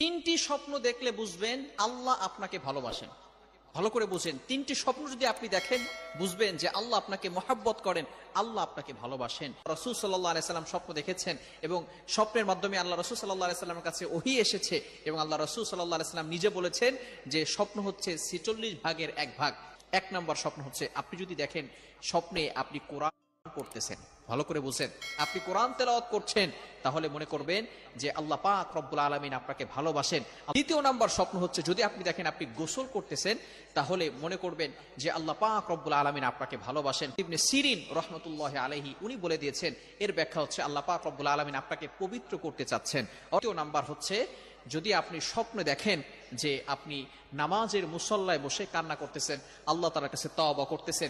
তিনটি স্বপ্ন দেখলে বুঝবেন আল্লাহ আপনাকে ভালোবাসেন। ভালো করে বুঝেন, তিনটি স্বপ্ন যদি আপনি দেখেন বুঝবেন যে আল্লাহ আপনাকে মহাব্বত করেন, আল্লাহ আপনাকে ভালোবাসেন। রাসূল সাল্লাল্লাহু আলাইহি সাল্লাম স্বপ্ন দেখেছেন এবং স্বপ্নের মাধ্যমে আল্লাহ রাসূল সাল্লাল্লাহু আলাইহি সাল্লামের কাছে ওহী এসেছে এবং আল্লাহ রাসূল সাল্লাল্লাহু আলাইহি সাল্লাম নিজে বলেছেন যে স্বপ্ন হচ্ছে ৪৬ ভাগের এক ভাগ। এক নম্বর স্বপ্ন হচ্ছে আপনি যদি দেখেন স্বপ্নে আপনি কোরআন পড়তেছেন, ভালো করে বুঝেন, আপনি কোরআন তেলাওয়াত করছেন, তাহলে মনে করবেন যে আল্লাহ পাক রব্বুল আলামিন আপনাকে ভালোবাসেন। দ্বিতীয় নাম্বার স্বপ্ন হচ্ছে যদি আপনি দেখেন আপনি গোসল করতেছেন, তাহলে মনে করবেন যে আল্লাহ পাক রব্বুল আলামিন আপনাকে ভালোবাসেন। ইবনে সিরিন রাহমাতুল্লাহি আলাইহি উনি বলে দিয়েছেন এর ব্যাখ্যা হচ্ছে আল্লাহ পাক রব্বুল আলামিন আপনাকে পবিত্র করতে চাচ্ছেন। তৃতীয় নাম্বার হচ্ছে যদি আপনি স্বপ্নে দেখেন যে আপনি নামাজের মুসল্লায় বসে কান্না করতেছেন, আল্লাহ তাআলার কাছে তওবা করতেছেন,